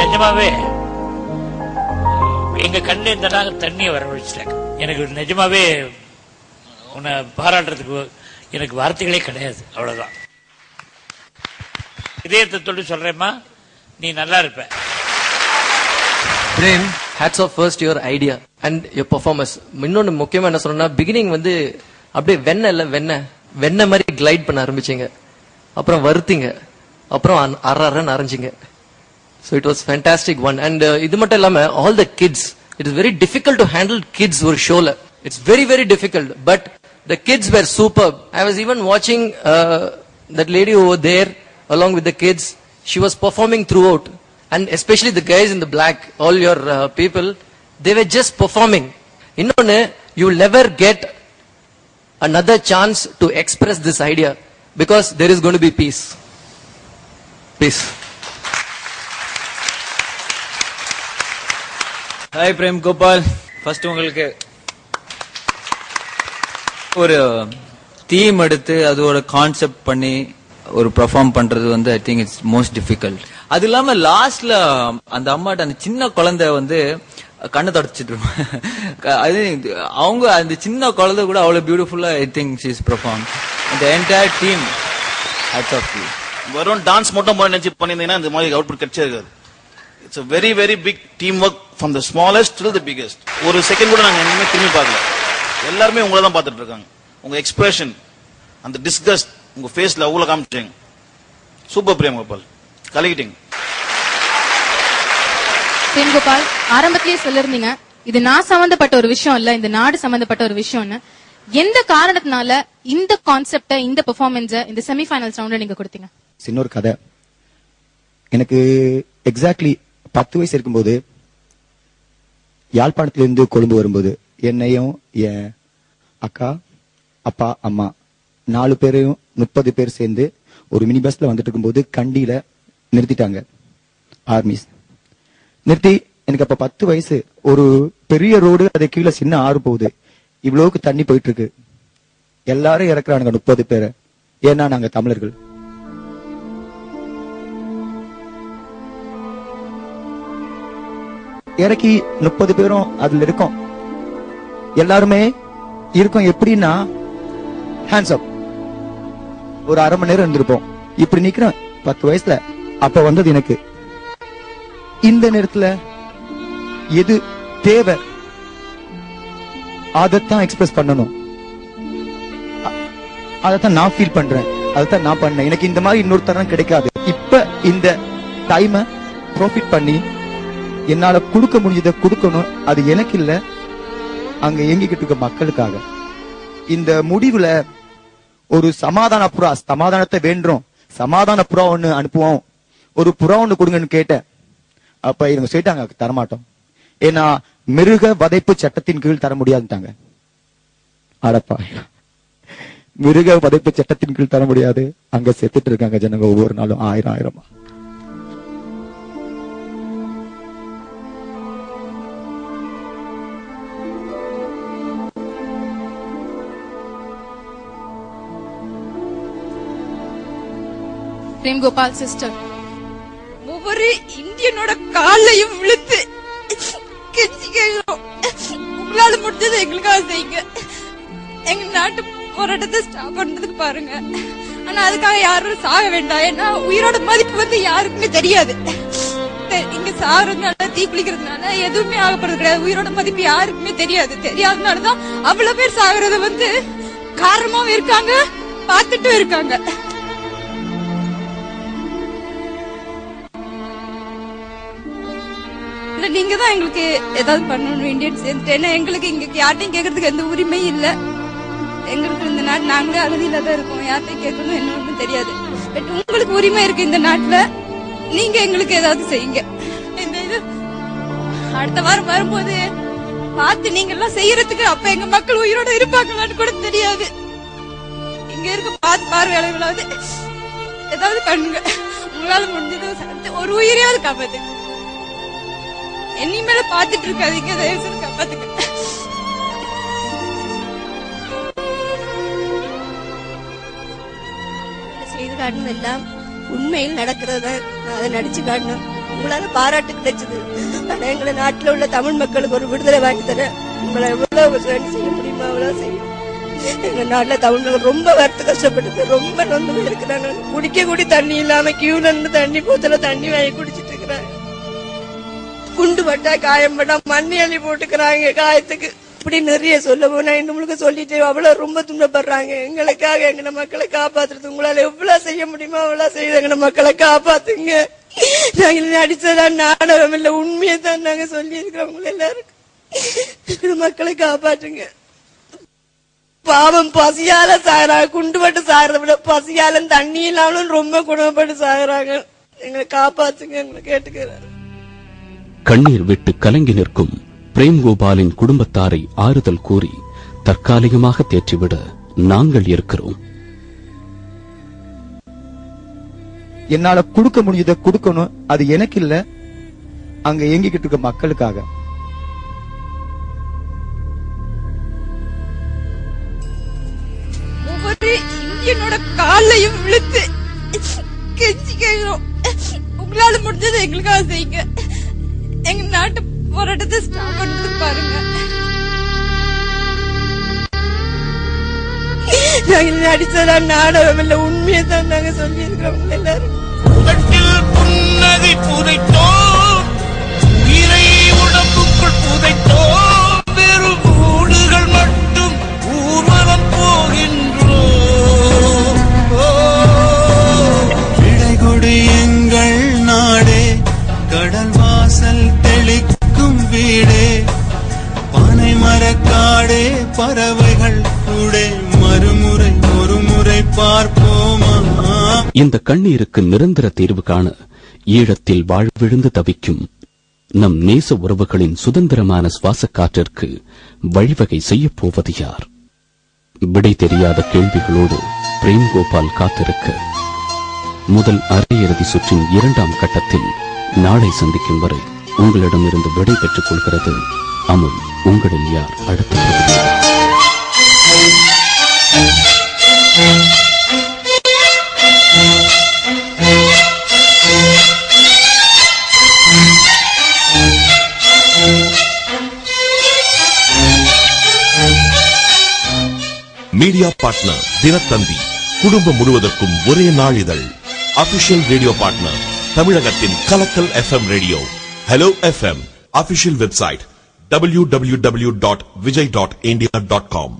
நிஜமாவே எங்க கண்ணு இந்த நாள் தண்ணியை வரவழைச்சிட்டாங்க. எனக்கு நிஜமாவே உன்னை பாராட்டுறதுக்கு எனக்கு வார்த்தைகளே கிடையாது. அவ்வளவுதான். இதயத்தை தொட்டு சொல்றேம்மா, நீ நல்லா இருப்ப. Prem, hats off first your idea and your performance. இன்னொன்னு முக்கியமா என்ன சொல்லணும்னா, பிகினிங் வந்து அப்படியே வெண்ண மாதிரி கிளைட் பண்ண ஆரம்பிச்சீங்க, அப்புறம் வருத்தீங்க, அப்புறம் அறன்னு அரைஞ்சிங்க. So it was fantastic one. And இது மட்டும் இல்லாம all the kids, it is very difficult to handle kids ஒரு ஷோல. It's very very difficult, but the kids were superb. I was even watching that lady over there along with the kids. She was performing throughout, and especially the guys in the black, all your people, they were just performing. Innone, you will never get another chance to express this idea because there is going to be peace. Peace. Hi Prem Gopal. First உங்களுக்கு ஒரு theme எடுத்து அதோட concept பண்ணி ஒரு perform பண்றது வந்து I think it's most difficult. அது இல்லாம லாஸ்ட்ல அந்த அம்மாட்ட அந்த சின்ன குழந்தை வந்து கண்ணை தொடச்சிட்டு அது அவங்க அந்த சின்ன குழந்தை கூட அவ்வளவு பியூட்டிஃபுல்லா I think she is perform. அந்த entire team hats off you. வெறும் டான்ஸ் மட்டும் நினைச்சு பண்ணிருந்தீங்கன்னா இந்த மாதிரி அவுட்புட் கிடைச்சிருக்காது. It's a very very big team work from the smallest to the biggest. ஒரு செகண்ட் கூட நாங்க இனிமே திரும்பி பார்க்கல. எல்லாருமே உங்களை தான் பார்த்துட்டு இருக்காங்க. உங்க எக்ஸ்பிரஷன், அந்த டிஸ்கஸ்ட் உங்க ஃபேஸ்ல அவ்வளவு காமிச்சிட்டீங்க. சூப்பர் பிரேம் கோபால், கலக்கிட்டீங்க. பிரேம் கோபால், ஆரம்பத்திலேயே சொல்லிருந்தீங்க இது நான் சம்பந்தப்பட்ட ஒரு விஷயம் இல்ல, இந்த நாடு சம்பந்தப்பட்ட ஒரு விஷயம்னு. எந்த காரணத்தினால இந்த கான்செப்ட, இந்த பெர்ஃபார்மன்ஸ இந்த செமிஃபைனல்ஸ் ரவுண்ட்ல நீங்க கொடுத்தீங்க? இன்னொரு கதை. எனக்கு எக்ஸாக்ட்லி 10 வயசு இருக்கும்போது யாழ்ப்பாணத்திலிருந்து கொழும்பு வரும்போது என்னையும் என் அக்கா, அப்பா, அம்மா 4 பேரையும் 30 பேர் சேர்ந்து ஒரு மினி பஸ்ல வந்துட்டு இருக்கும்போது கண்டியில நிறுத்திட்டாங்க ஆர்மிஸ். நிறுத்தி எனக்கு அப்ப 10 வயசு. ஒரு பெரிய ரோடு, அது கீழே சின்ன ஆறு போகுது, இவ்வளவுக்கு தண்ணி போயிட்டு இருக்கு. எல்லாரும் இறக்குறானுங்க 30 பேரை. ஏன்னா நாங்க தமிழர்கள். இறக்கி 30 பேரும் அதுல இருக்கோம். எல்லாருமே இருக்கும். எப்படின்னா ஹேண்ட்ஸ் அப். ஒரு அரை மணி நேரம் இருந்திருப்போம். இப்படி நிக்கிறேன் 10 வயசுல. அப்ப வந்தது எனக்கு இந்த நேரத்துல எது தேவை அதைத்தான் எக்ஸ்பிரஸ் பண்ணணும். அதைத்தான் நான் ஃபீல் பண்றேன், அதைத்தான் நான் பண்ணேன். எனக்கு இந்த மாதிரி இன்னொரு தரம் கிடைக்காது. இப்ப இந்த டைமை ப்ராஃபிட் பண்ணி என்னால கொடுக்க முடிஞ்சதை கொடுக்கணும். அது எனக்கு இல்ல, அங்க எங்கிக்கிட்டு இருக்க மக்களுக்காக. இந்த முடிவுல ஒரு சமாதானத்தை வேண்டுறோம். சமாதான புறா ஒண்ணு அனுப்புவோம், ஒரு புறா ஒண்ணு கொடுங்கன்னு கேட்டேன். அப்ப இவங்க சொல்லிட்டாங்க தரமாட்டோம், ஏன்னா மிருக வதைப்பு சட்டத்தின் கீழ் தர முடியாதுட்டாங்க. அடப்பா, மிருக வதைப்பு சட்டத்தின் கீழ் தர முடியாது. அங்க செத்துட்டு இருக்காங்க ஜனங்க ஒவ்வொரு நாளும் ஆயிரமா. பிரேம் கோபால் சிஸ்டர், ஒவ்வொரு இந்தியனோட காலையும் விழுத்து கெஞ்சி கேட்கிறோம், உங்களால முடிஞ்சது எங்களுக்காக செய்யுங்க. எங்க நாட்டு போராட்டத்தை ஸ்டாப் பண்றதுக்கு பாருங்க. ஆனா அதுக்காக யாரும் சாக வேண்டாம். ஏன்னா உயிரோட மதிப்பு வந்து யாருக்குமே தெரியாது. இங்க சாகுறதுனால, தீ குளிக்கிறதுனால எதுவுமே ஆகப்படுறது கிடையாது. உயிரோட மதிப்பு யாருக்குமே தெரியாது. தெரியாதனாலதான் அவ்வளவு பேர் சாகுறத வந்து காரணமாவும் இருக்காங்க, பார்த்துட்டும் இருக்காங்க. நீங்க தான் எங்களுக்கு ஏதாவது பண்ணணும் இந்தியன் சேர்ந்து. ஏன்னா எங்களுக்கு இங்க யார்ட்டையும் கேட்கறதுக்கு எந்த உரிமையும் இல்ல. எங்களுக்கு இந்த நாட்டு நாங்களே அகதியில தான் இருக்கோம். யார்ட்டையும் கேட்கணும் என்ன ஒண்ணும் தெரியாது. பட் உங்களுக்கு உரிமை இருக்கு இந்த நாட்டுல. நீங்க எங்களுக்கு ஏதாவது செய்யுங்க. இந்த இது அடுத்த வாரம் வரும்போது பார்த்து நீங்க எல்லாம் செய்யறதுக்கு அப்ப எங்க மக்கள் உயிரோட இருப்பாங்களான்னு கூட தெரியாது. இங்க இருக்க பார்த்து பார்வையாளர்களாவது ஏதாவது பண்ணுங்க. உங்களால முடிஞ்சது ஒரு உயிரையாவது காப்பாத்து. இனிமேல பாத்துட்டு இருக்காதீங்க, தயவு செய்து காப்பாத்துங்க. செய்து காட்டணும், எல்லாம் உண்மையில் நடக்கிறத அதை நடிச்சு காட்டணும். உங்களால பாராட்டு கிடைச்சது. ஆனா எங்களை நாட்டுல உள்ள தமிழ் மக்களுக்கு ஒரு விடுதலை வாங்கி தர உங்களை எவ்வளவு செய்ய முடியுமா அவ்வளவு செய்யும். எங்க நாட்டுல தமிழ் மக்கள் ரொம்ப வருத்த கஷ்டப்பட்டு ரொம்ப நொந்து இருக்கிறாங்க. குடிக்க தண்ணி இல்லாம கியூல இருந்து தண்ணி போத்தல தண்ணி வாங்கி குடிச்சிட்டு இருக்கிறாங்க. குண்டு பட்டா காயம் பட்டா மண்ணி அள்ளி போட்டுக்கிறாங்க காயத்துக்கு. இப்படி நிறைய சொல்ல போனா இன்னும் சொல்லிட்டு அவ்வளவு ரொம்ப துன்பப்படுறாங்க. எங்களுக்காக எங்க மக்களை காப்பாத்துறது உங்களால எவ்வளவு செய்ய முடியுமோ அவ்வளவு செய்து எங்க மக்களை காப்பாத்துங்க. நாங்க அடிச்சதான் நாடகம் இல்ல, உண்மையை தான் நாங்க சொல்லி இருக்கிறோம். எல்லாருக்கும் மக்களை காப்பாற்றுங்க. பாவம் பசியால சாகுறாங்க. குண்டுபட்டு சாகிறத விட பசியால தண்ணி இல்லாமலும் ரொம்ப குணப்பட்டு சாகுறாங்க. எங்களை காப்பாத்துங்க, எங்களை கேட்டுக்கிறாரு. கண்ணீர் விட்டு கலங்கி நிற்கும் பிரேம்கோபாலின் குடும்பத்தாரை ஆறுதல் கூறி தற்காலிகமாக தேற்றிவிட நாங்கள் இருக்கிறோம். என்னால கொடுக்க முடியுத கொடுக்கணும், அது எனக்கு இல்ல, அங்க இயங்கிக்கிட்டு இருக்க மக்களுக்காக. ஒவ்வொரு இந்தியனோட காலையும் விழுத்து கெஞ்சி கேட்கிறோம், உங்களால முடிஞ்சது எங்களுக்காக செய்யுங்க. எங்க நாட்டு போராட்டத்தை ஸ்டாப் பண்றது பாருங்க. நாங்க அடிச்சதான் நாடகம் இல்ல, உண்மையை தான் நாங்க சொல்லி இருக்கிறோம். எல்லாரும் புன்னகை புதைத்தோம், உயிரை உடம்புக்குள் புதைத்தோம், வெறும் ஊடுகள் மட்டும் ஊர்வலம் போகின்றோம். விடைகொடு எங்கள் நாடே, கடல் வாசல் தெளிக்கும் வீடே, பனை மரக்காடே, பறவைகள் கூட மறுமுறை ஒரு முறை பார்ப்போமா. இந்த கண்ணீருக்கு நிரந்தர தீர்வு காண ஈழத்தில் வாழ்விழுந்து தவிக்கும் நம் நேச உறவுகளின் சுதந்திரமான சுவாச காற்றிற்கு வழிவகை செய்யப் போவது யார்? விடை தெரியாத கேள்விகளோடு பிரேம்கோபால் காத்திருக்க முதல் அரையிறுதி சுற்றின் 2ஆம் கட்டத்தில் நாளை சந்திக்கும் வரை உங்களிடமிருந்து விடை பெற்றுக் கொள்கிறது அமுல். உங்களில் யார் அடுத்த மீடியா பார்ட்னர் தினத்தந்தி, குடும்பம் முழுவதற்கும் ஒரே நாளிதழ். அபிஷியல் ரேடியோ பார்ட்னர் தமிழகத்தின் கலக்கல் FM radio, hello FM. Official website www.vijay.india.com.